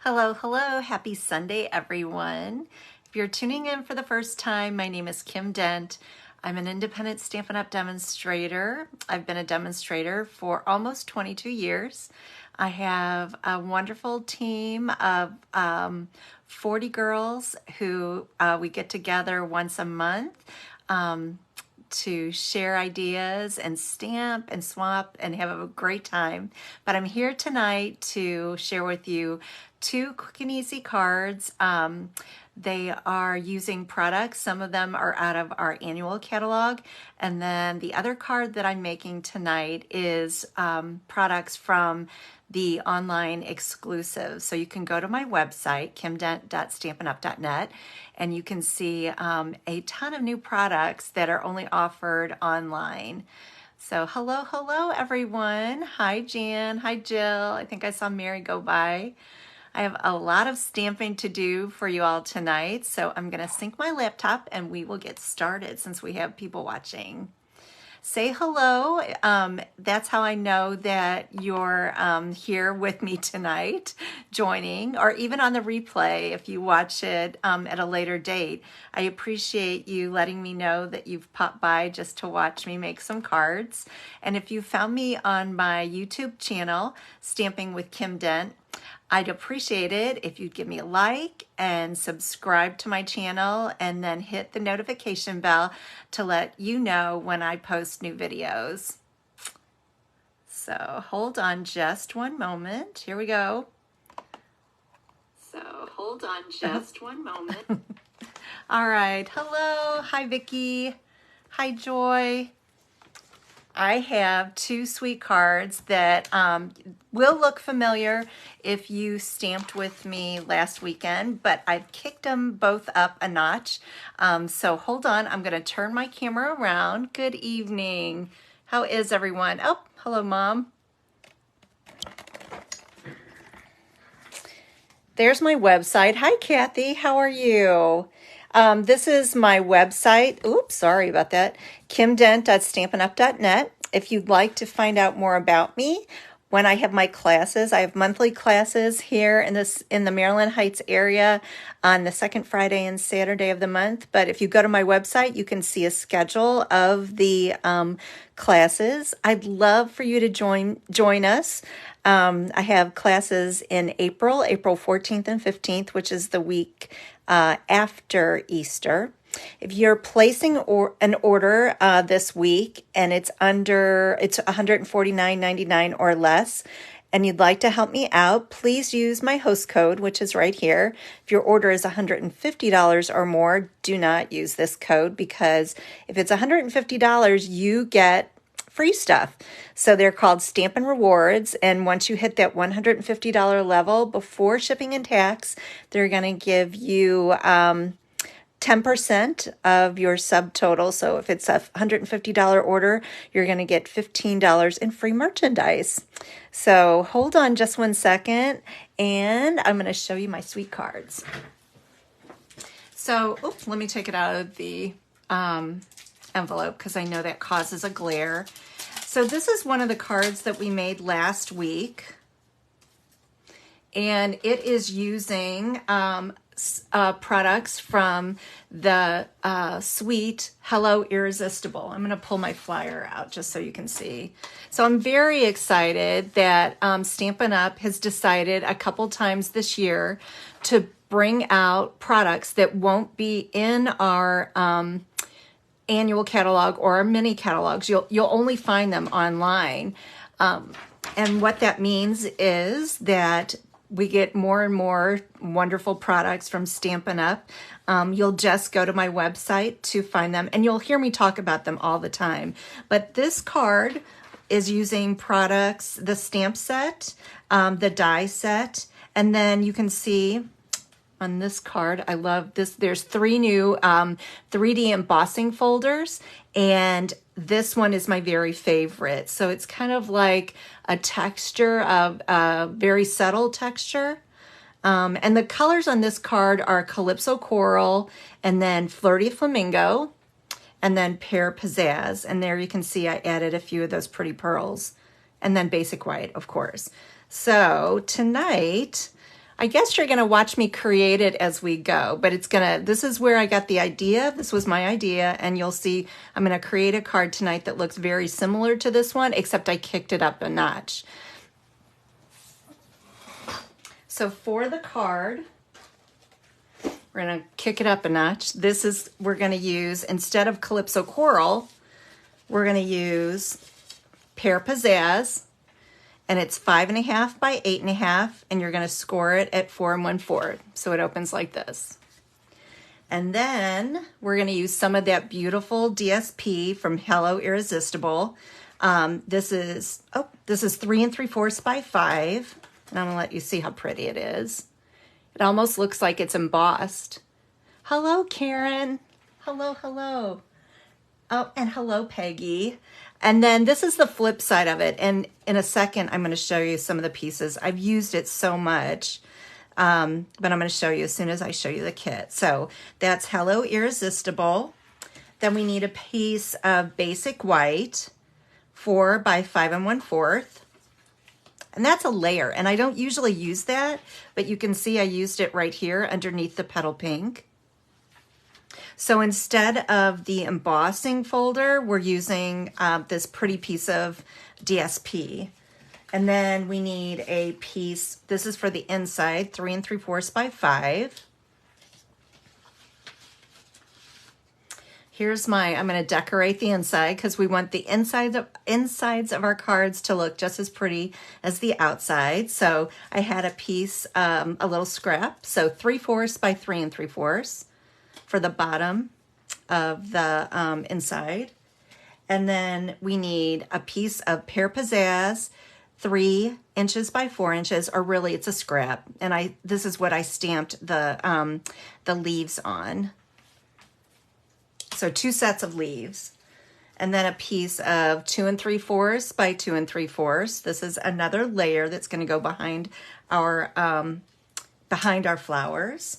Hello, hello. Happy Sunday, everyone. If you're tuning in for the first time, my name is Kim Dent. I'm an independent Stampin' Up! Demonstrator. I've been a demonstrator for almost 22 years. I have a wonderful team of 40 girls who we get together once a month to share ideas and stamp and swap and have a great time. But I'm here tonight to share with you two quick and easy cards. They are using products. Some of them are out of our annual catalog. And then the other card that I'm making tonight is products from the online exclusive. So you can go to my website, kimdent.stampinup.net, and you can see a ton of new products that are only offered online. So hello, hello, everyone. Hi, Jan. Hi, Jill. I think I saw Mary go by. I have a lot of stamping to do for you all tonight, so I'm going to sync my laptop and we will get started since we have people watching. Say hello. That's how I know that you're here with me tonight, joining, or even on the replay if you watch it at a later date. I appreciate you letting me know that you've popped by just to watch me make some cards. And if you found me on my YouTube channel, Stamping with Kim Dent, I'd appreciate it if you'd give me a like and subscribe to my channel and then hit the notification bell to let you know when I post new videos. So hold on just one moment. Here we go. So hold on just one moment. All right. Hello. Hi, Vicki. Hi, Joy. I have two sweet cards that will look familiar if you stamped with me last weekend, but I've kicked them both up a notch. So hold on, I'm going to turn my camera around. Good evening. How is everyone? Oh, hello, Mom. There's my website. Hi, Kathy. How are you? This is my website. Oops, sorry about that. kimdent.stampinup.net. If you'd like to find out more about me, when I have my classes, I have monthly classes here in the Maryland Heights area on the second Friday and Saturday of the month. But if you go to my website, you can see a schedule of the classes. I'd love for you to join us. I have classes in April 14th and 15th, which is the week after Easter. If you're placing an order this week and it's $149.99 or less, and you'd like to help me out, please use my host code, which is right here. If your order is $150 or more, do not use this code, because if it's $150, you get free stuff. So they're called Stampin' Rewards, and once you hit that $150 level before shipping and tax, they're going to give you 10% of your subtotal. So if it's a $150 order, you're going to get $15 in free merchandise. So hold on just one second, and I'm going to show you my sweet cards. So, oops, let me take it out of the envelope because I know that causes a glare. So this is one of the cards that we made last week, and it is using products from the suite Hello Irresistible. I'm going to pull my flyer out just so you can see. So I'm very excited that Stampin' Up! Has decided a couple times this year to bring out products that won't be in our annual catalog or our mini catalogs. You'll only find them online. And what that means is that we get more and more wonderful products from Stampin' Up. You'll just go to my website to find them, and you'll hear me talk about them all the time. But this card is using products, the stamp set, the die set, and then you can see on this card, I love this. There's 3 new 3D embossing folders, and this one is my very favorite. So it's kind of like a texture of a very subtle texture. And the colors on this card are Calypso Coral, and then Flirty Flamingo, and then Pear Pizzazz. And there you can see I added a few of those pretty pearls, and then Basic White, of course. So tonight, I guess you're gonna watch me create it as we go, but this is where I got the idea. This was my idea, and you'll see I'm gonna create a card tonight that looks very similar to this one, except I kicked it up a notch. So for the card, we're gonna kick it up a notch. We're gonna use, instead of Calypso Coral, we're gonna use Pear Pizzazz, and it's 5.5 by 8.5, and you're gonna score it at 4 1/4. So it opens like this. And then we're gonna use some of that beautiful DSP from Hello Irresistible. This is 3 3/4 by 5, and I'm gonna let you see how pretty it is. It almost looks like it's embossed. Hello, Karen. Hello, hello. Oh, and hello, Peggy. And then this is the flip side of it. And in a second, I'm going to show you some of the pieces. I've used it so much, but I'm going to show you as soon as I show you the kit. So that's Hello Irresistible. Then we need a piece of basic white, 4 by 5 1/4. And that's a layer, and I don't usually use that, but you can see I used it right here underneath the petal pink. So instead of the embossing folder, we're using this pretty piece of DSP. And then we need a piece, this is for the inside, 3 3/4 by 5. Here's I'm going to decorate the inside because we want the insides of our cards to look just as pretty as the outside. So I had a piece, a little scrap, so 3/4 by 3 3/4 for the bottom of the inside. And then we need a piece of Pear Pizzazz, 3 inches by 4 inches, or really it's a scrap. And this is what I stamped the leaves on. So 2 sets of leaves, and then a piece of 2 3/4 by 2 3/4. This is another layer that's going to go behind our flowers,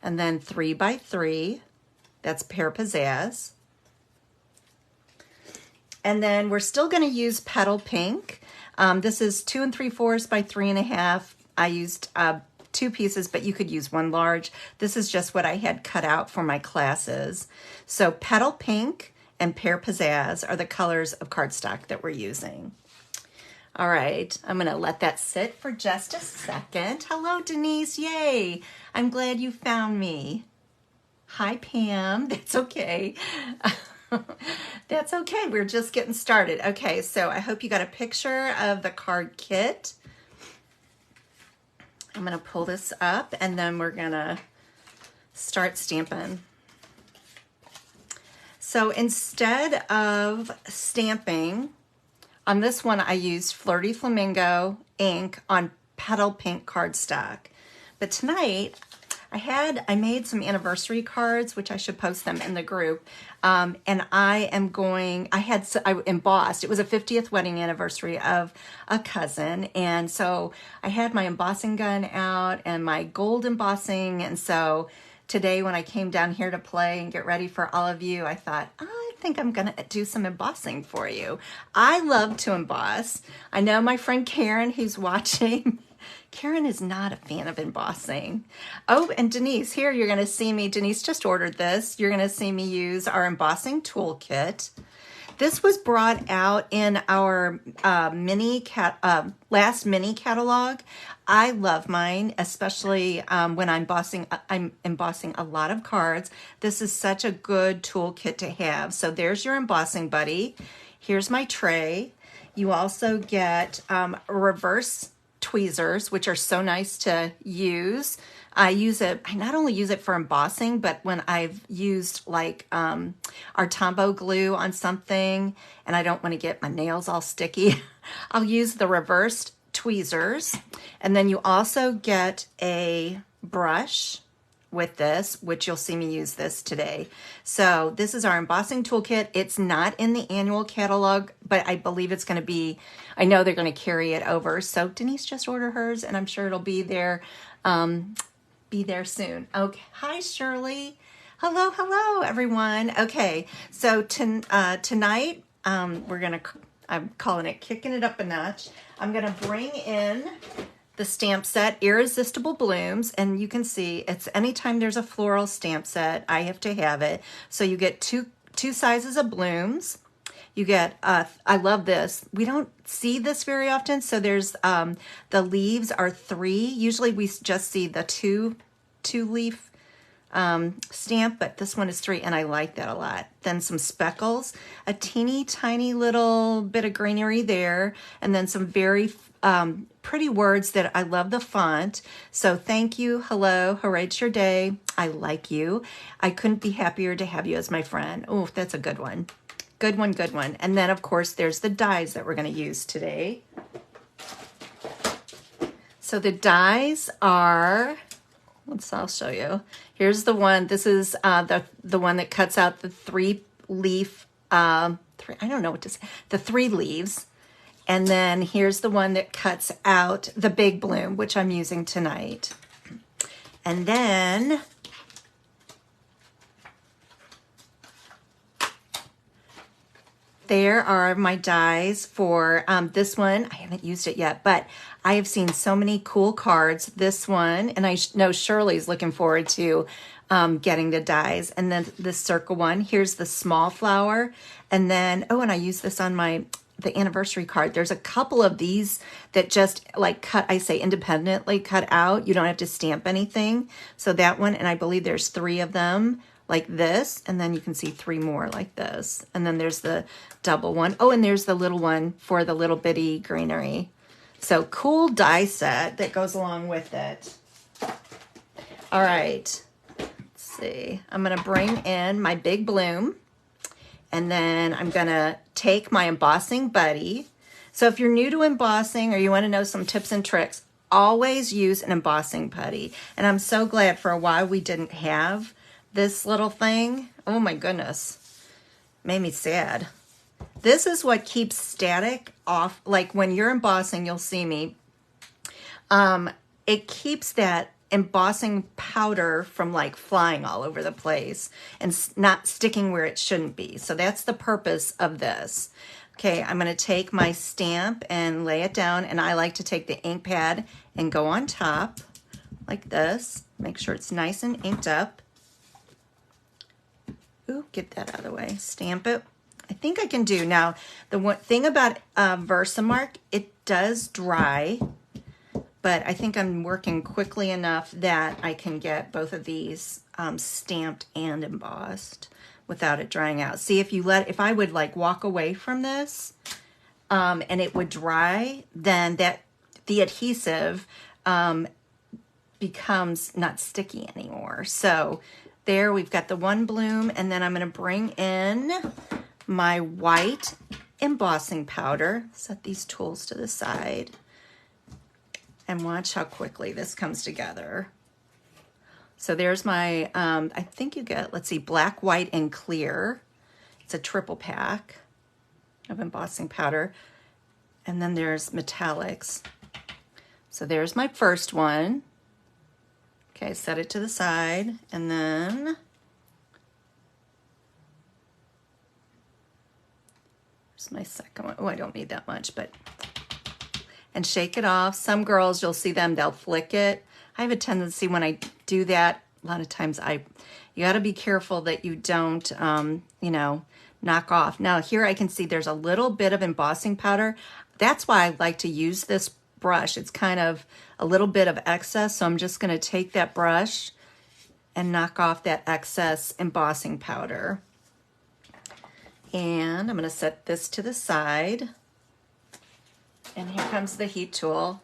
and then 3 by 3. That's Pear Pizzazz, and then we're still going to use petal pink. This is 2 3/4 by 3.5. I used 2 pieces, but you could use 1 large. This is just what I had cut out for my classes. So petal pink and Pear Pizzazz are the colors of cardstock that we're using. All right, I'm gonna let that sit for just a second. Hello, Denise, yay. I'm glad you found me. Hi, Pam, that's okay. That's okay, we're just getting started. Okay, so I hope you got a picture of the card kit. I'm going to pull this up, and then we're going to start stamping. So instead of stamping, on this one I used Flirty Flamingo ink on petal pink cardstock. But tonight I made some anniversary cards, which I should post them in the group. And I embossed. It was a 50th wedding anniversary of a cousin. And so I had my embossing gun out and my gold embossing. And so today when I came down here to play and get ready for all of you, I thought, I think I'm gonna do some embossing for you. I love to emboss. I know my friend Karen, who's watching, Karen is not a fan of embossing. Oh, and Denise, here you're going to see me. Denise just ordered this. You're going to see me use our embossing toolkit. This was brought out in our last mini catalog. I love mine, especially when I'm embossing a lot of cards. This is such a good toolkit to have. So there's your embossing buddy. Here's my tray. You also get reverse tweezers, which are so nice to use. I not only use it for embossing, but when I've used like our Tombow glue on something and I don't want to get my nails all sticky, I'll use the reversed tweezers. And then you also get a brush with this, which you'll see me use this today. So this is our embossing toolkit. It's not in the annual catalog, but I believe it's going to be, I know they're going to carry it over. So Denise just ordered hers and I'm sure it'll be there soon. Okay. Hi, Shirley. Hello, hello, everyone. Okay. So tonight, I'm calling it Kicking It Up a Notch. I'm going to bring in the stamp set, Irresistible Blooms, and you can see it's anytime there's a floral stamp set, I have to have it. So you get two sizes of blooms. You get, I love this. We don't see this very often. So there's, the leaves are 3. Usually we just see the two leaf stamp, but this one is 3, and I like that a lot. Then some speckles, a teeny tiny little bit of greenery there, and then some very pretty words that I love the font. So thank you, hello, hooray, it's your day, I like you. I couldn't be happier to have you as my friend. Oh, that's a good one. Good one, good one. And then, of course, there's the dies that we're going to use today. So the dies are, I'll show you. Here's the one. This is the one that cuts out the 3 leaf, I don't know what to say, the 3 leaves. And then here's the one that cuts out the big bloom, which I'm using tonight. And then there are my dies for this one. I haven't used it yet, but I have seen so many cool cards. This one, and I know Shirley's looking forward to getting the dies. And then this circle one, here's the small flower. And then, oh, and I use this on the anniversary card. There's a couple of these that just like cut, I say independently cut out. You don't have to stamp anything. So that one, and I believe there's 3 of them like this, and then you can see 3 more like this. And then there's the double one. Oh, and there's the little one for the little bitty greenery. So cool die set that goes along with it. All right, let's see. I'm gonna bring in my big bloom, and then I'm gonna take my embossing buddy. So if you're new to embossing or you wanna know some tips and tricks, always use an embossing putty. And I'm so glad for a while we didn't have this little thing. Oh my goodness, made me sad. This is what keeps static off. Like when you're embossing, you'll see me. It keeps that embossing powder from like flying all over the place and not sticking where it shouldn't be. So that's the purpose of this. Okay, I'm gonna take my stamp and lay it down, and I like to take the ink pad and go on top like this. Make sure it's nice and inked up. Ooh, get that out of the way. Stamp it. I think I can do. Now, the one thing about Versamark, it does dry, but I think I'm working quickly enough that I can get both of these stamped and embossed without it drying out. See, if I would like walk away from this and it would dry, then the adhesive becomes not sticky anymore. So there we've got the one bloom, and then I'm going to bring in my white embossing powder. Set these tools to the side and watch how quickly this comes together. So there's my, I think you get, let's see, black, white, and clear. It's a triple pack of embossing powder. And then there's metallics. So there's my first one. Okay, set it to the side, and then there's my second one. Oh, I don't need that much, but, and shake it off. Some girls, you'll see them, they'll flick it. I have a tendency when I do that, a lot of times you gotta be careful that you don't, you know, knock off. Now here I can see there's a little bit of embossing powder. That's why I like to use this brush. It's kind of a little bit of excess, so I'm just going to take that brush and knock off that excess embossing powder. And I'm going to set this to the side. And here comes the heat tool.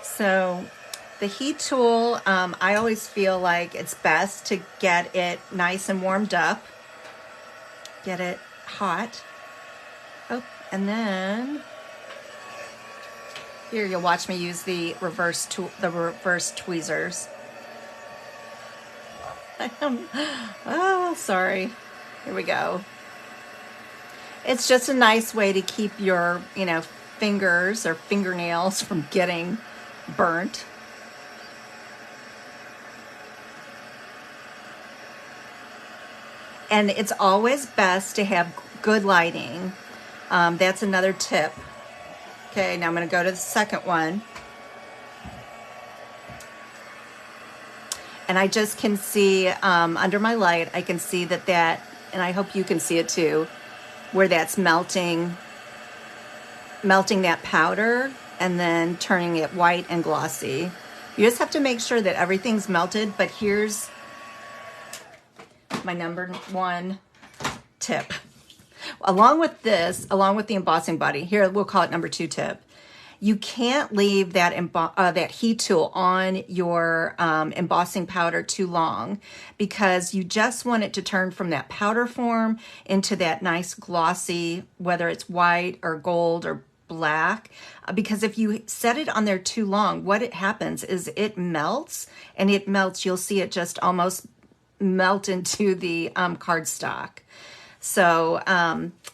So the heat tool, I always feel like it's best to get it nice and warmed up. Get it hot. Oh, and then here, you'll watch me use the reverse tweezers. Oh, sorry. Here we go. It's just a nice way to keep your, you know, fingers or fingernails from getting burnt. And it's always best to have good lighting. That's another tip. Okay, now I'm going to go to the second one. And I just can see under my light, I can see that, and I hope you can see it too, where that's melting that powder and then turning it white and glossy. You just have to make sure that everything's melted, but here's my number one tip. Along with this, along with the embossing body, here we'll call it number two tip. You can't leave that heat tool on your embossing powder too long, because you just want it to turn from that powder form into that nice glossy, whether it's white or gold or black. Because if you set it on there too long, what it happens is it melts, and it melts, you'll see it just almost melt into the cardstock. So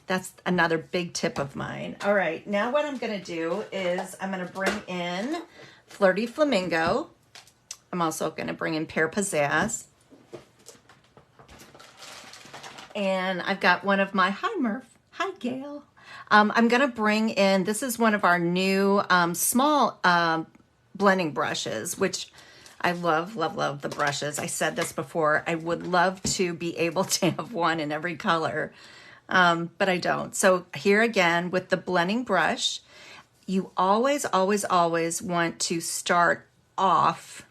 that's another big tip of mine. All right, now what I'm gonna do is I'm gonna bring in Flirty Flamingo. I'm also gonna bring in Pear Pizzazz. And I've got one of my, hi Murph, hi Gail. I'm gonna bring in, this is one of our new small blending brushes, which I love, love, love the brushes. I said this before, I would love to be able to have one in every color, but I don't. So here again, with the blending brush, you always, always, always want to start off,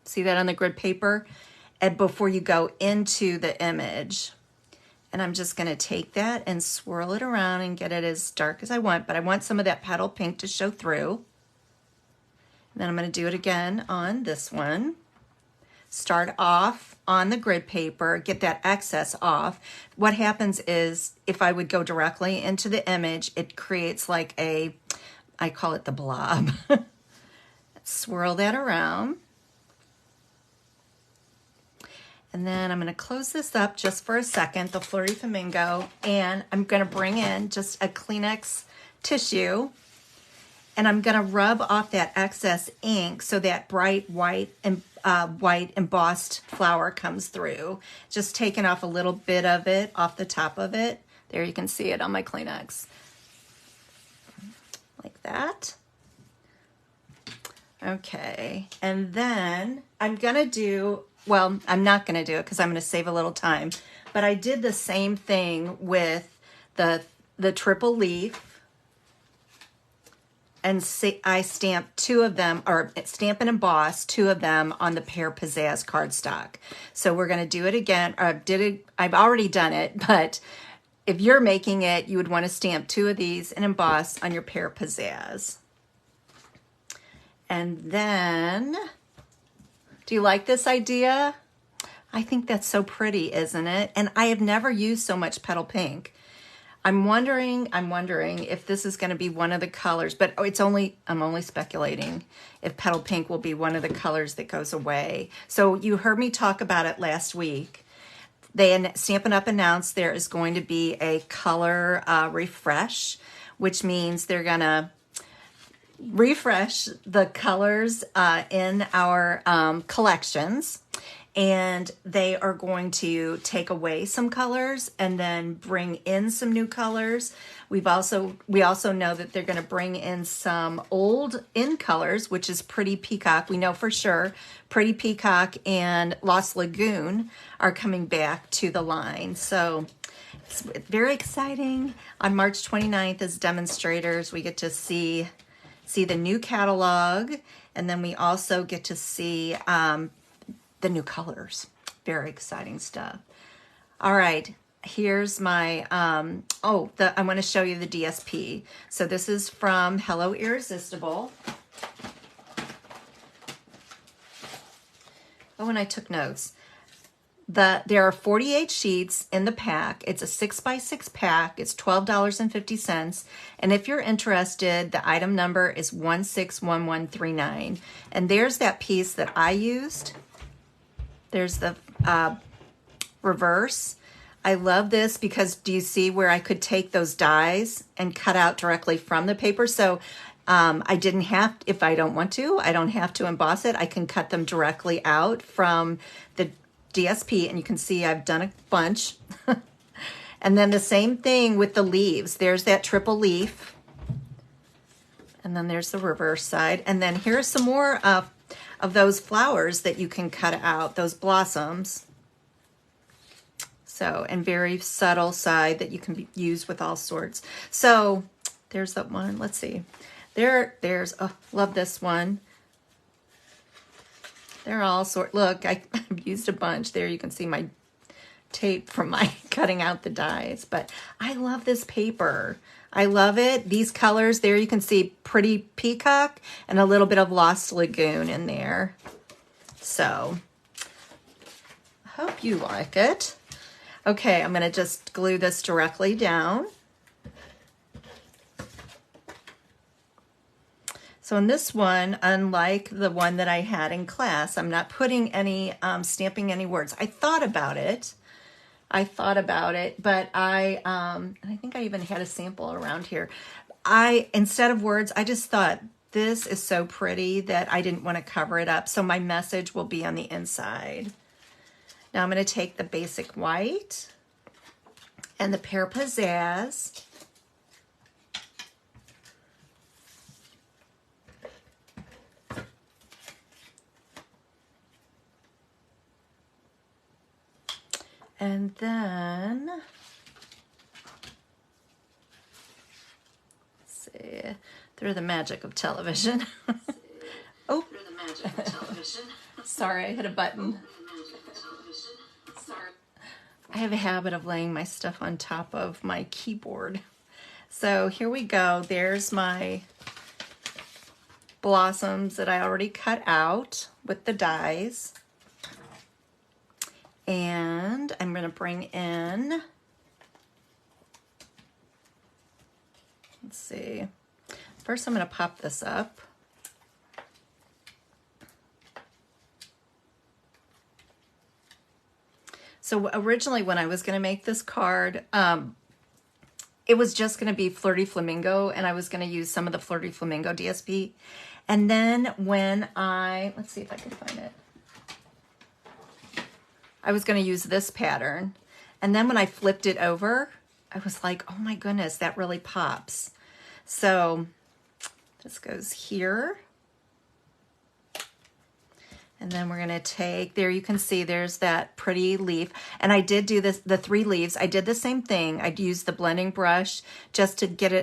see that on the grid paper, and before you go into the image. And I'm just gonna take that and swirl it around and get it as dark as I want, but I want some of that petal pink to show through. Then I'm going to do it again on this one. Start off on the grid paper, get that excess off. What happens is if I would go directly into the image, it creates like a, I call it the blob. Swirl that around. And then I'm going to close this up just for a second, the Flirty Flamingo, and I'm going to bring in just a Kleenex tissue. And I'm gonna rub off that excess ink so that bright white and white embossed flower comes through. Just taking off a little bit of it off the top of it. There, you can see it on my Kleenex. Like that. Okay, and then I'm gonna do, well, I'm not gonna do it because I'm gonna save a little time, but I did the same thing with the triple leaf. And I stamped two of them, or stamp and emboss two of them on the Pear Pizzazz cardstock. So we're going to do it again. Or I've already done it, but if you're making it, you would want to stamp two of these and emboss on your Pear Pizzazz. And then, do you like this idea? I think that's so pretty, isn't it? And I have never used so much petal pink. I'm wondering if this is going to be one of the colors, but I'm only speculating if petal pink will be one of the colors that goes away. So you heard me talk about it last week. Stampin' Up! Announced there is going to be a color refresh, which means they're going to refresh the colors in our collections. And they are going to take away some colors and then bring in some new colors. We also know that they're going to bring in some old in colors, which is Pretty Peacock. We know for sure Pretty Peacock and Lost Lagoon are coming back to the line. So it's very exciting. On March 29th as demonstrators, we get to see the new catalog, and then we also get to see the new colors. Very exciting stuff. All right, here's my, I want to show you the DSP. So this is from Hello Irresistible. Oh, and I took notes. There are 48 sheets in the pack. It's a 6x6 pack. It's $12.50. And if you're interested, the item number is 161139. And there's that piece that I used. There's the reverse. I love this because do you see where I could take those dies and cut out directly from the paper? So I didn't have, if I don't want to, I don't have to emboss it. I can cut them directly out from the DSP, and you can see I've done a bunch. And then the same thing with the leaves. There's that triple leaf. And then there's the reverse side. And then here's some more of those flowers that you can cut out, those blossoms. So, and very subtle side that you can use with all sorts. So there's that one. Let's see. There's, oh, love this one. They're all sort, look, I've used a bunch. There you can see my tape from my cutting out the dies, but I love this paper. I love it. These colors there, you can see pretty peacock and a little bit of Lost Lagoon in there. So I hope you like it. Okay, I'm gonna just glue this directly down. So in this one, unlike the one that I had in class, I'm not putting any, stamping any words. I thought about it, but I think I even had a sample around here. Instead of words, I just thought this is so pretty that I didn't want to cover it up. So my message will be on the inside. Now I'm going to take the basic white and the Pear Pizzazz. And then, let's see, through the magic of television. Oh, through the magic of television. Sorry, I hit a button. Sorry. I have a habit of laying my stuff on top of my keyboard. So here we go. There's my blossoms that I already cut out with the dies. And I'm going to bring in, let's see, first I'm going to pop this up. So originally when I was going to make this card, it was just going to be Flirty Flamingo, and I was going to use some of the Flirty Flamingo DSP. And then when let's see if I can find it. I was going to use this pattern. And then when I flipped it over, I was like, oh my goodness, that really pops. So this goes here. And then we're going to take, there you can see there's that pretty leaf. And I did do this, the 3 leaves. I did the same thing. I'd use the blending brush just to give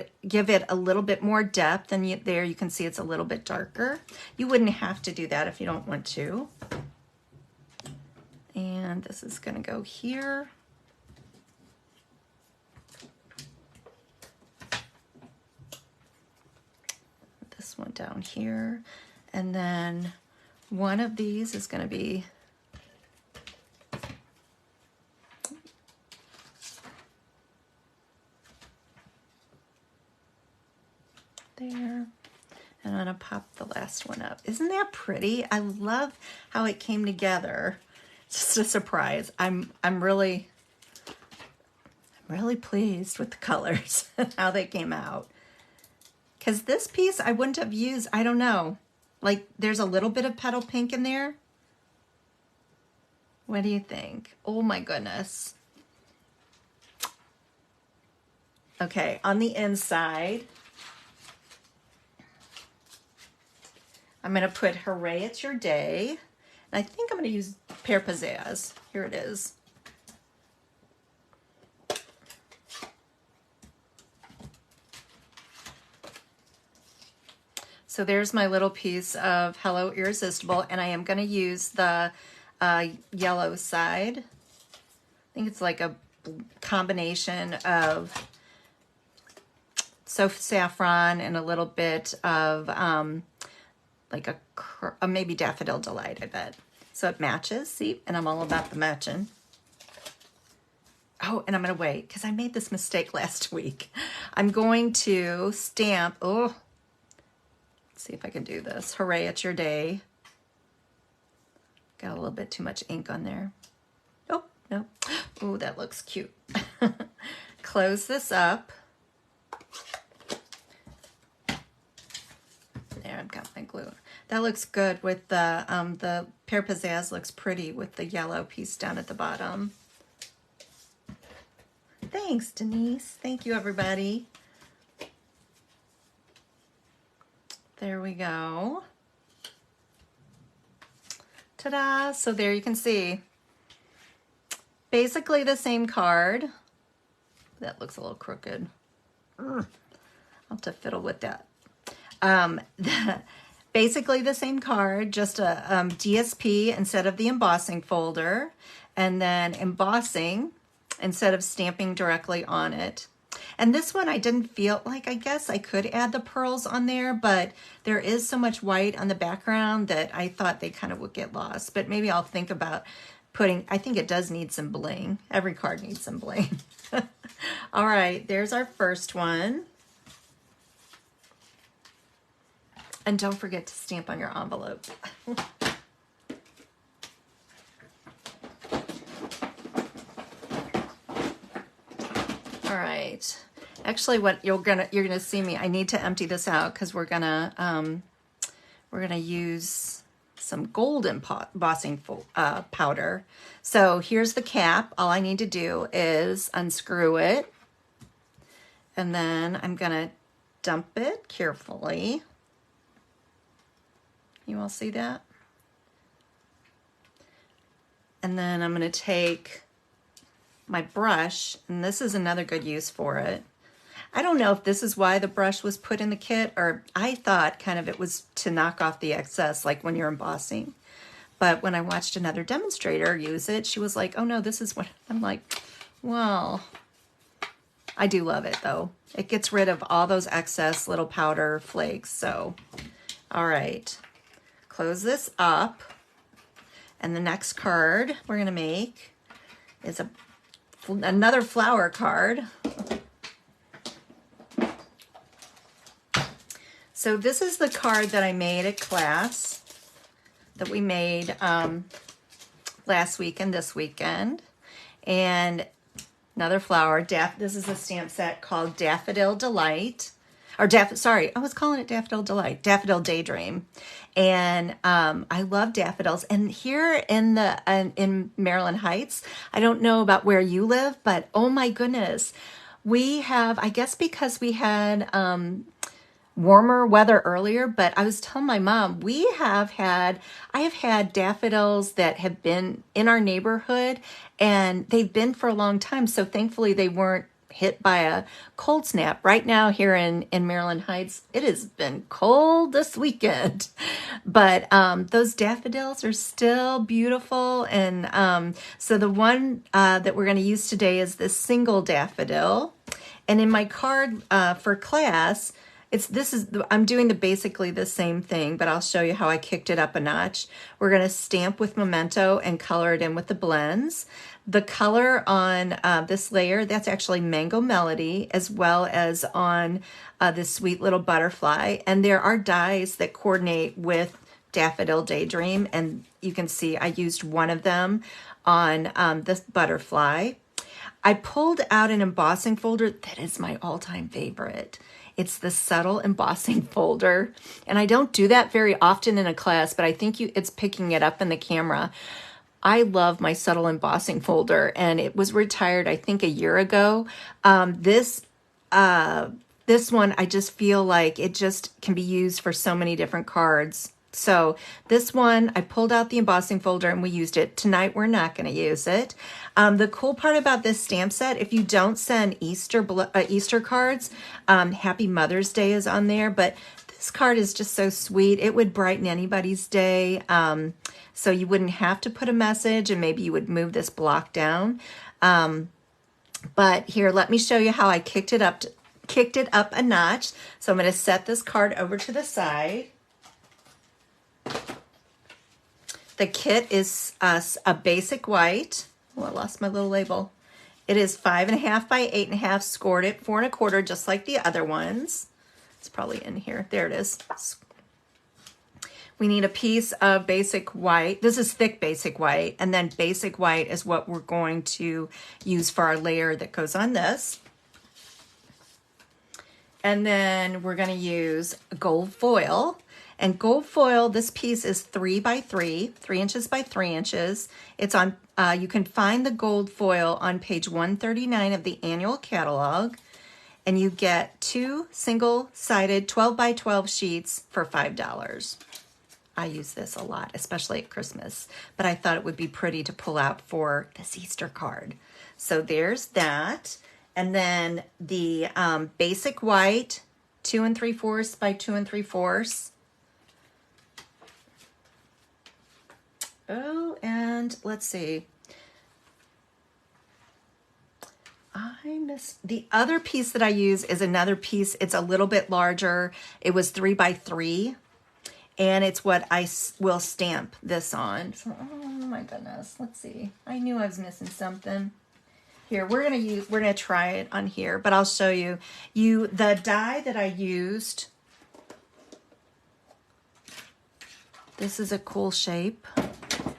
it a little bit more depth. And there you can see it's a little bit darker. You wouldn't have to do that if you don't want to. And this is going to go here. This one down here. And then one of these is going to be there. And I'm going to pop the last one up. Isn't that pretty? I love how it came together. Just a surprise. I'm really pleased with the colors and how they came out. Because this piece I wouldn't have used, I don't know. Like there's a little bit of petal pink in there. What do you think? Oh my goodness. Okay, on the inside, I'm going to put Hooray It's Your Day. And I think I'm going to use Pear Pizzazz. Here it is. So there's my little piece of Hello Irresistible, and I am going to use the yellow side. I think it's like a combination of Soft Saffron and a little bit of like a maybe Daffodil Delight, I bet. So it matches, see? And I'm all about the matching. Oh, and I'm going to wait because I made this mistake last week. I'm going to stamp, let's see if I can do this. Hooray, It's Your Day. Got a little bit too much ink on there. Oh, no. Oh, that looks cute. Close this up. There, I've got my glue. That looks good with the Pear Pizzazz looks pretty with the yellow piece down at the bottom. Thanks, Denise. Thank you, everybody. There we go. Ta-da! So there you can see. Basically the same card. That looks a little crooked. I'll have to fiddle with that. Basically the same card, just a DSP instead of the embossing folder, and then embossing instead of stamping directly on it. And this one I didn't feel like, I guess I could add the pearls on there, but there is so much white on the background that I thought they kind of would get lost. But maybe I'll think about putting, I think it does need some bling. Every card needs some bling. All right, there's our first one. And don't forget to stamp on your envelope. All right. Actually, what you're gonna see me. I need to empty this out because we're gonna use some gold embossing powder. So here's the cap. All I need to do is unscrew it, and then I'm gonna dump it carefully. You all see that? And then I'm going to take my brush, and this is another good use for it. I don't know if this is why the brush was put in the kit, or I thought kind of it was to knock off the excess, like when you're embossing. But when I watched another demonstrator use it, she was like, oh no, this is what, I'm like, well, I do love it though. It gets rid of all those excess little powder flakes. So, all right. Close this up, and the next card we're going to make is another flower card. So this is the card that I made at class that we made last week and this weekend. And another flower. This is a stamp set called Daffodil Delight. Or sorry, I was calling it Daffodil Delight, Daffodil Daydream. And I love daffodils. And here in Maryland Heights, I don't know about where you live, but oh my goodness, we have, I guess because we had warmer weather earlier, but I was telling my mom, I have had daffodils that have been in our neighborhood, and they've been for a long time. So thankfully they weren't hit by a cold snap. Right now here in Maryland Heights, it has been cold this weekend, but those daffodils are still beautiful. And so the one that we're going to use today is this single daffodil. And in my card for class, I'm doing basically the same thing, but I'll show you how I kicked it up a notch. We're going to stamp with Memento and color it in with the blends. The color on this layer, that's actually Mango Melody, as well as on this sweet little butterfly. And there are dies that coordinate with Daffodil Daydream, and you can see I used one of them on this butterfly. I pulled out an embossing folder that is my all-time favorite. It's the subtle embossing folder. And I don't do that very often in a class, but I think it's picking it up in the camera. I love my subtle embossing folder, and it was retired, I think, a year ago. This one, I just feel like it just can be used for so many different cards. So this one, I pulled out the embossing folder and we used it. Tonight, we're not going to use it. The cool part about this stamp set, if you don't send Easter cards, Happy Mother's Day is on there, but this card is just so sweet. It would brighten anybody's day. So you wouldn't have to put a message, and maybe you would move this block down. But here, let me show you how I kicked it up a notch. So I'm going to set this card over to the side. The kit is a basic white. Oh, I lost my little label. It is 5.5 by 8.5, scored at 4 1/4, just like the other ones. It's probably in here. There it is. We need a piece of basic white. This is thick basic white, and then basic white is what we're going to use for our layer that goes on this. And then we're going to use gold foil. And gold foil, this piece is 3 by 3 inches by 3 inches. It's on, you can find the gold foil on page 139 of the annual catalog. And you get 2 single-sided 12 by 12 sheets for $5. I use this a lot, especially at Christmas, but I thought it would be pretty to pull out for this Easter card. So there's that. And then the basic white, 2 3/4 by 2 3/4. Oh, and let's see. I missed the other piece that I use is another piece. It's a little bit larger. It was 3 by 3, and it's what I will stamp this on. So, oh my goodness. Let's see. I knew I was missing something. Here, we're gonna try it on here, but I'll show you. The die that I used. This is a cool shape.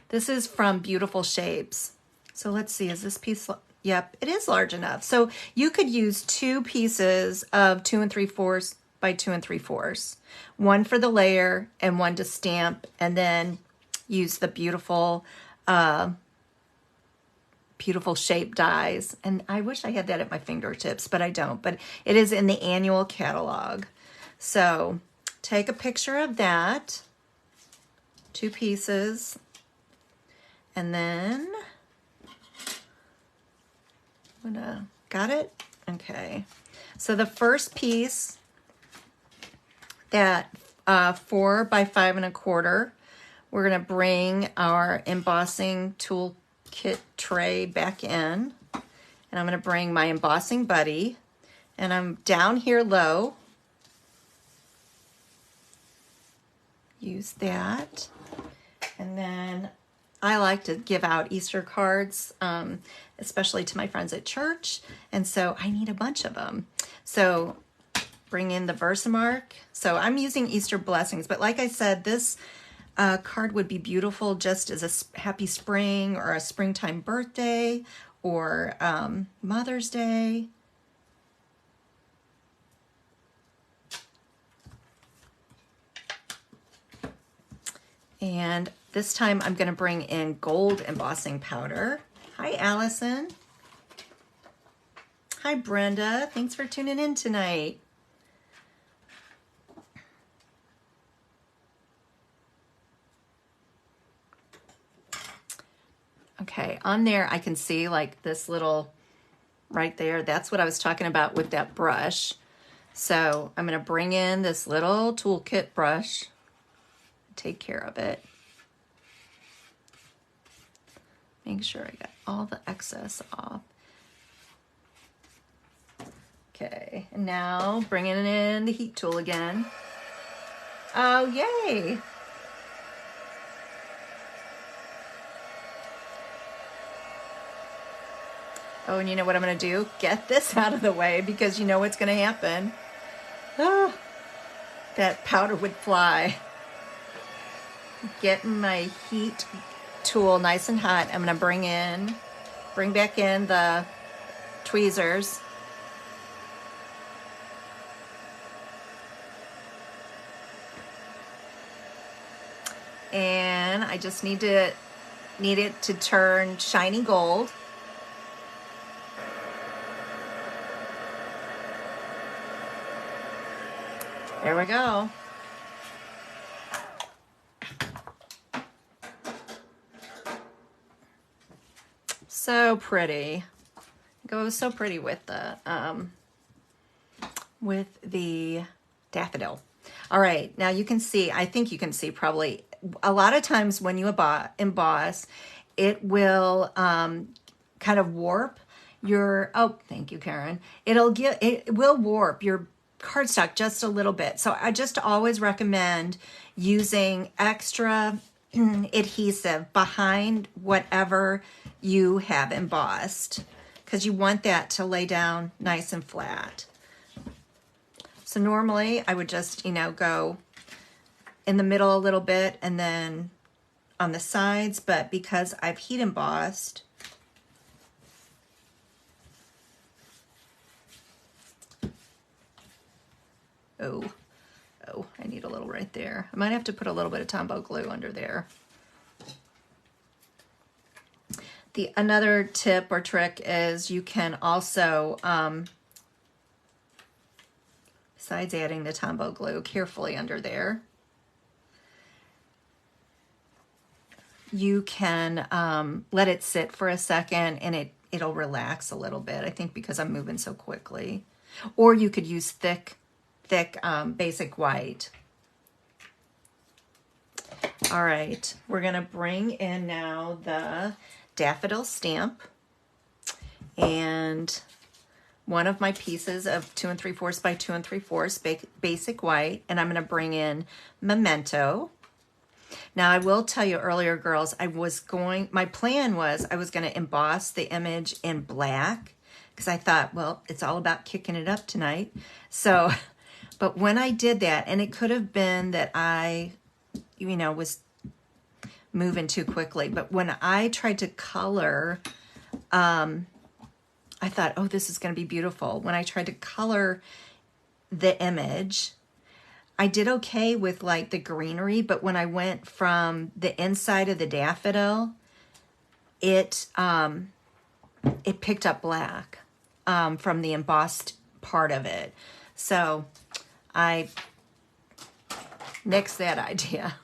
This is from Beautiful Shapes. So let's see, is this piece, yep, it is large enough. So you could use 2 pieces of 2 3/4 by 2 3/4. One for the layer and one to stamp, and then use the beautiful shape dies. And I wish I had that at my fingertips, but I don't. But it is in the annual catalog. So take a picture of that. 2 pieces. And then, got it? Okay. So the first piece, that 4 by 5 1/4, we're gonna bring our embossing tool kit tray back in. And I'm gonna bring my embossing buddy, and I'm down here low. Use that. And then I like to give out Easter cards, especially to my friends at church. And so I need a bunch of them. So bring in the Versamark. So I'm using Easter blessings, but like I said, this card would be beautiful just as a happy spring or a springtime birthday or Mother's Day. And this time I'm going to bring in gold embossing powder. Hi, Allison. Hi, Brenda. Thanks for tuning in tonight. Okay, on there I can see like this little right there. That's what I was talking about with that brush. So I'm going to bring in this little toolkit brush. Take care of it. Make sure I got all the excess off. Okay, and now bringing in the heat tool again. Oh, yay! Oh, and you know what I'm gonna do? Get this out of the way because you know what's gonna happen. Ah, that powder would fly. Getting my heat tool nice and hot. I'm going to bring back in the tweezers. And I just need it to turn shiny gold. There we go. So pretty. It goes so pretty with the daffodil. All right, now you can see, I think you can see probably, a lot of times when you emboss, it will kind of warp your, oh, thank you, Karen. It will warp your cardstock just a little bit. So I just always recommend using extra adhesive behind whatever you have embossed because you want that to lay down nice and flat. So normally I would just, go in the middle a little bit and then on the sides, but because I've heat embossed, oh, I need a little right there. I might have to put a little bit of Tombow glue under there. Another tip or trick is you can also, besides adding the Tombow glue carefully under there, you can let it sit for a second and it'll relax a little bit, I think, because I'm moving so quickly. Or you could use thick basic white. All right, we're gonna bring in now the daffodil stamp and one of my pieces of 2 3/4 by 2 3/4 basic white, and I'm gonna bring in Memento. Now I will tell you earlier, girls, my plan was I was gonna emboss the image in black because I thought, well, it's all about kicking it up tonight. So, but when I did that, and it could have been that I, was moving too quickly, but when I tried to color, I thought, oh, this is going to be beautiful. When I tried to color the image, I did okay with like the greenery, but when I went from the inside of the daffodil, it picked up black from the embossed part of it. So I nixed that idea.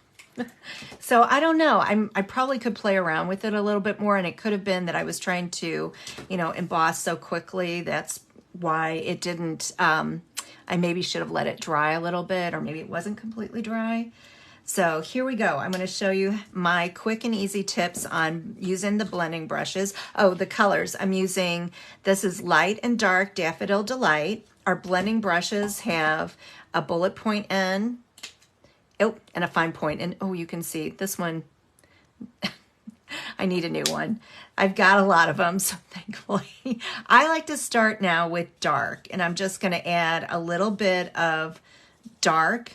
So I don't know. I probably could play around with it a little bit more, and it could have been that I was trying to, emboss so quickly. That's why it didn't. I maybe should have let it dry a little bit, or maybe it wasn't completely dry. So here we go. I'm going to show you my quick and easy tips on using the blending brushes. Oh, the colors I'm using. This is Light and Dark Daffodil Delight. Our blending brushes have a bullet point end. Oh, and a fine point. And oh, you can see this one. I need a new one. I've got a lot of them, so thankfully. I like to start now with dark, and I'm just going to add a little bit of dark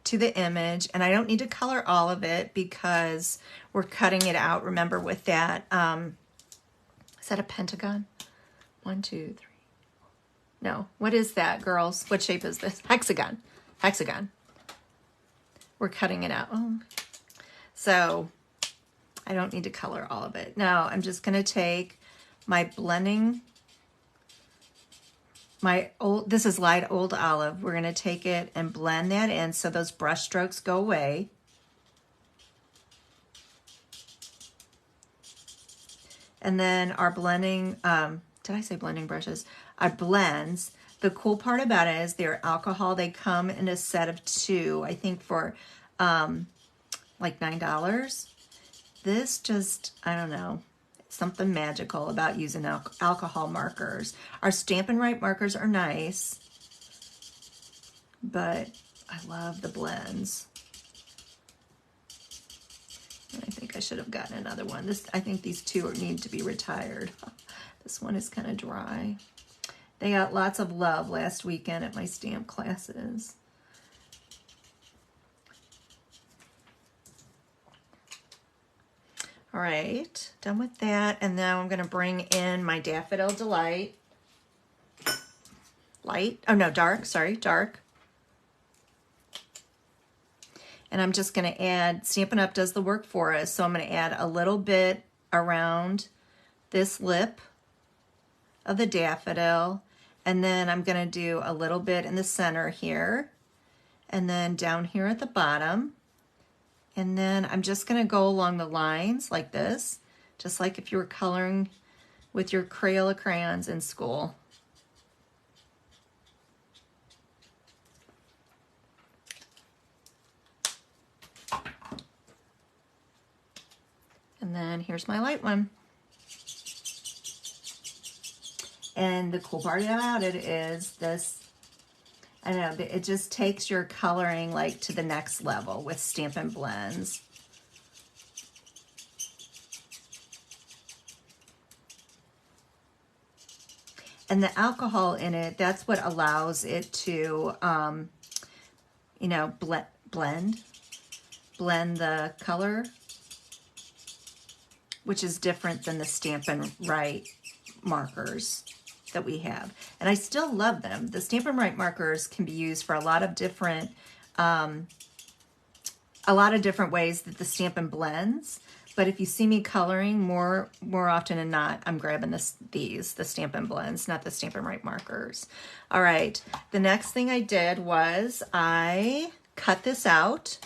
to the image, and I don't need to color all of it because we're cutting it out. Remember with that, is that a pentagon? 1, 2, 3. No, what is that, girls? What shape is this? Hexagon. Hexagon. We're cutting it out. Oh. So I don't need to color all of it. Now I'm just going to take my blending, this is Light Old Olive. We're going to take it and blend that in so those brush strokes go away. And then our blending, did I say blending brushes? Our blends. The cool part about it is they're alcohol. They come in a set of 2, I think for like $9. This just, I don't know, something magical about using alcohol markers. Our Stampin' Right markers are nice, but I love the blends. I think I should have gotten another one. I think these 2 need to be retired. This one is kind of dry. They got lots of love last weekend at my stamp classes. All right, done with that. And now I'm going to bring in my Daffodil Delight. Dark, sorry, dark. And I'm just going to add, Stampin' Up! Does the work for us, so I'm going to add a little bit around this lip of the daffodil, and then I'm going to do a little bit in the center here, and then down here at the bottom, and then I'm just going to go along the lines like this, just like if you were coloring with your Crayola crayons in school. And then here's my light one. And the cool part about it is this, I don't know, it just takes your coloring like to the next level with Stampin' Blends. And the alcohol in it, that's what allows it to, blend the color, which is different than the Stampin' Right markers that we have. And I still love them. The Stampin' Right markers can be used for a lot of different ways that the Stampin' Blends. But if you see me coloring more often than not, I'm grabbing the Stampin' Blends, not the Stampin' Right markers. All right, the next thing I did was I cut this out.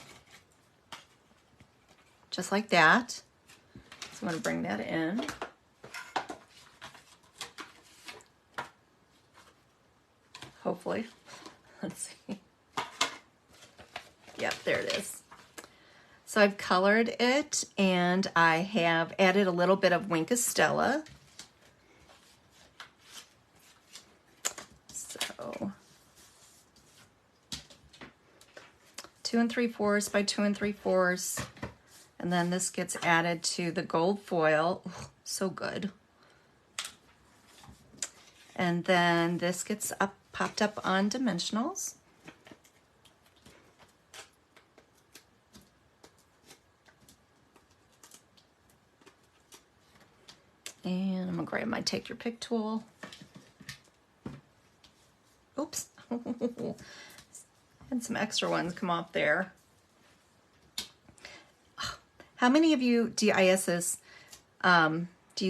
just like that. So I'm going to bring that in. Hopefully. Let's see. Yep, there it is. So I've colored it, and I have added a little bit of Wink of Stella. So 2 3/4 by 2 3/4, and then this gets added to the gold foil. Ooh, so good. And then this gets popped up on dimensionals. And I'm gonna grab my Take Your Pick tool. Oops. And some extra ones come off there. How many of you, do you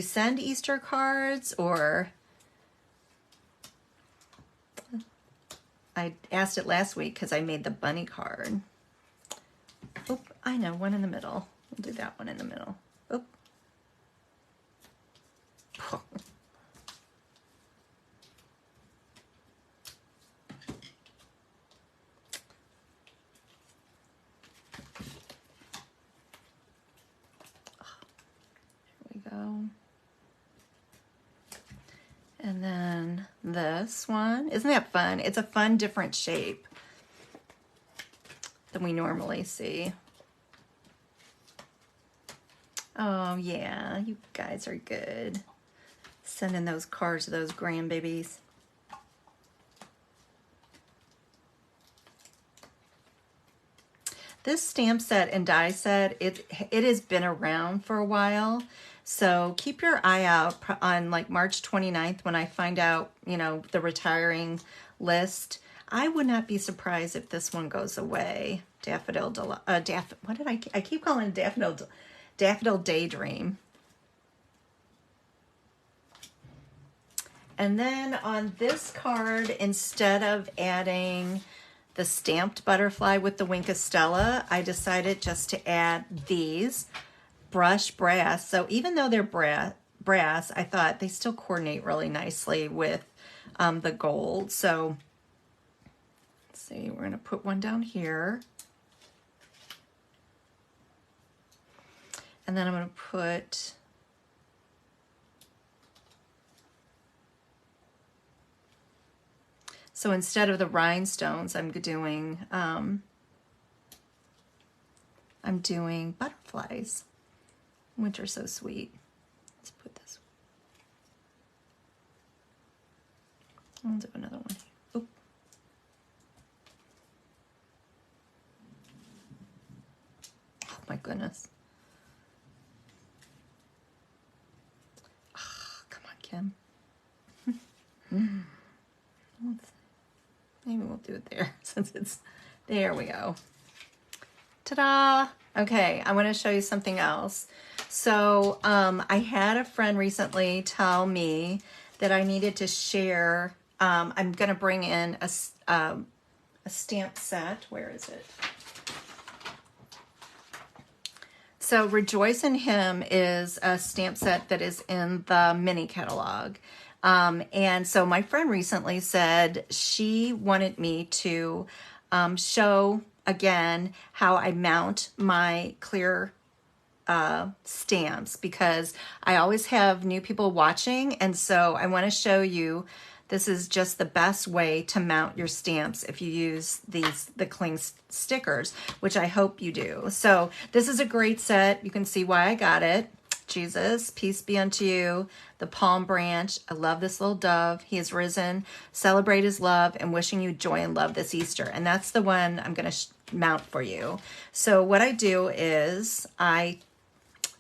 send Easter cards, or I asked it last week because I made the bunny card. Oh, I know, one in the middle. We'll do that one in the middle. Oh. Go. And then this one, isn't that fun? It's a fun different shape than we normally see. Oh yeah, you guys are good. Sending those cards to those grandbabies. This stamp set and die set, it has been around for a while. So keep your eye out on like March 29th when I find out, you know, the retiring list. I would not be surprised if this one goes away. I keep calling it Daffodil Daydream. And then on this card, instead of adding the stamped butterfly with the Wink of Stella, I decided just to add these brushed brass. So even though they're brass, I thought they still coordinate really nicely with the gold. So let's see, we're gonna put one down here. And then I'm gonna put so instead of the rhinestones, I'm doing butterflies, which are so sweet. Let's put this. I'll do another one. Oop. Oh my goodness. Oh, come on, Kim. Maybe we'll do it there since it's, there we go. Ta-da! Okay, I want to show you something else. So I had a friend recently tell me that I needed to share, I'm going to bring in a stamp set. Where is it? So Rejoice in Him is a stamp set that is in the mini catalog. And so my friend recently said she wanted me to show again how I mount my clear stamps, because I always have new people watching, and so I want to show you this is just the best way to mount your stamps if you use the cling stickers, which I hope you do. So this is a great set. You can see why I got it. Jesus, peace be unto you. The palm branch. I love this little dove. He is risen. Celebrate his love, and wishing you joy and love this Easter. And that's the one I'm going to mount for you. So what I do is I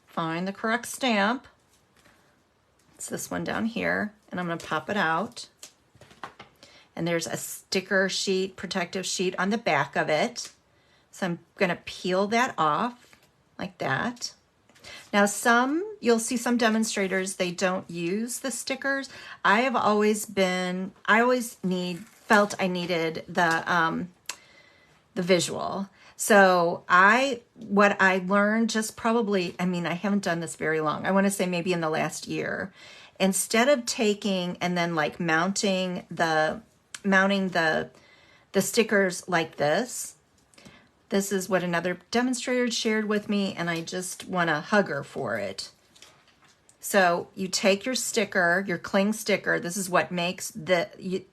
find the correct stamp. It's this one down here, and I'm going to pop it out. And there's a sticker sheet, protective sheet on the back of it. So I'm going to peel that off like that. Now you'll see some demonstrators, they don't use the stickers. I always felt I needed the the visual. So what I learned just probably, I mean, I haven't done this very long. I want to say maybe in the last year. Instead of taking and then like mounting the stickers like this is what another demonstrator shared with me, and I just want to hug her for it. So you take your sticker, your cling sticker. This is what makes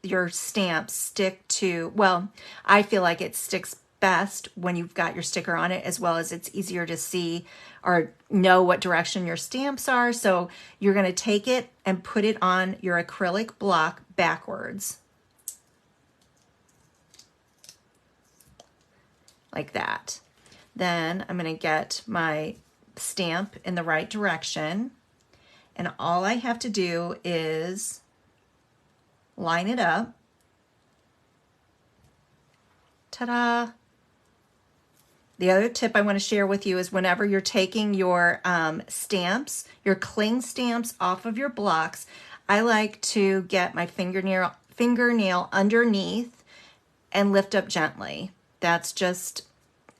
your stamp stick to, well, I feel like it sticks best when you've got your sticker on it, as well as it's easier to see or know what direction your stamps are. So you're going to take it and put it on your acrylic block backwards. Like that. Then I'm going to get my stamp in the right direction. And all I have to do is line it up. Ta-da! The other tip I want to share with you is whenever you're taking your stamps, your cling stamps off of your blocks, I like to get my fingernail underneath and lift up gently. That's just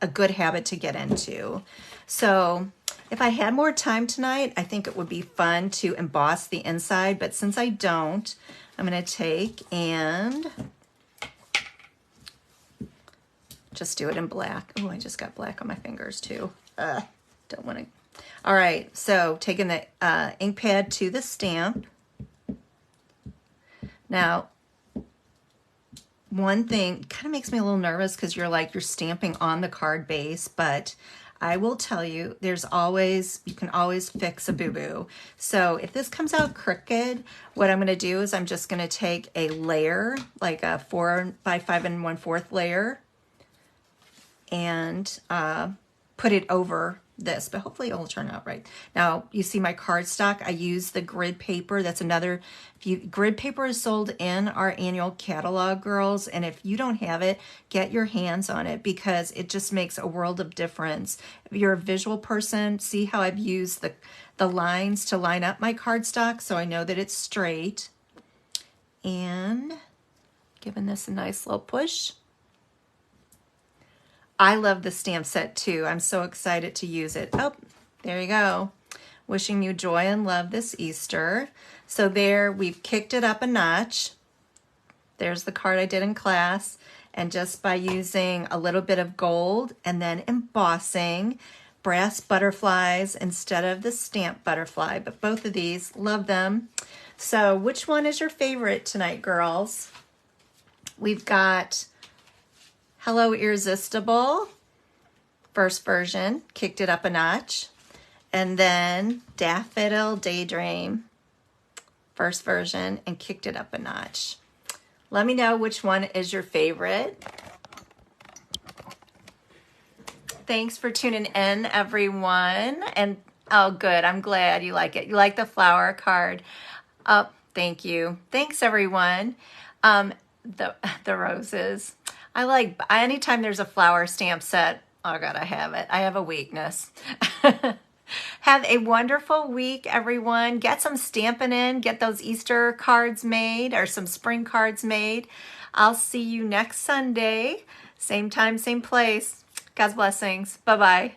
a good habit to get into. So if I had more time tonight, I think it would be fun to emboss the inside, but since I don't, I'm going to take and just do it in black. Oh, I just got black on my fingers too. Don't want to. All right, so taking the ink pad to the stamp. Now, one thing kind of makes me a little nervous because you're stamping on the card base, but I will tell you, you can always fix a boo-boo. So if this comes out crooked, what I'm going to do is I'm just going to take a layer, like a 4 by 5 1/4 layer, and put it over this, but hopefully it will turn out right. Now, you see my cardstock. I use the grid paper. That's another, grid paper is sold in our annual catalog, girls, and if you don't have it, get your hands on it because it just makes a world of difference. If you're a visual person, see how I've used the lines to line up my cardstock so I know that it's straight. And giving this a nice little push. I love the stamp set too. I'm so excited to use it. Oh, there you go. Wishing you joy and love this Easter. So there, we've kicked it up a notch. There's the card I did in class. And just by using a little bit of gold and then embossing brass butterflies instead of the stamp butterfly. But both of these, love them. So which one is your favorite tonight, girls? We've got Hello Irresistible, first version, kicked it up a notch. And then Daffodil Daydream, first version, and kicked it up a notch. Let me know which one is your favorite. Thanks for tuning in, everyone. And oh, good, I'm glad you like it. You like the flower card. Oh, thank you. Thanks, everyone. The roses. I like, anytime there's a flower stamp set, oh God, I have it. I have a weakness. Have a wonderful week, everyone. Get some stamping in. Get those Easter cards made or some spring cards made. I'll see you next Sunday. Same time, same place. God's blessings. Bye-bye.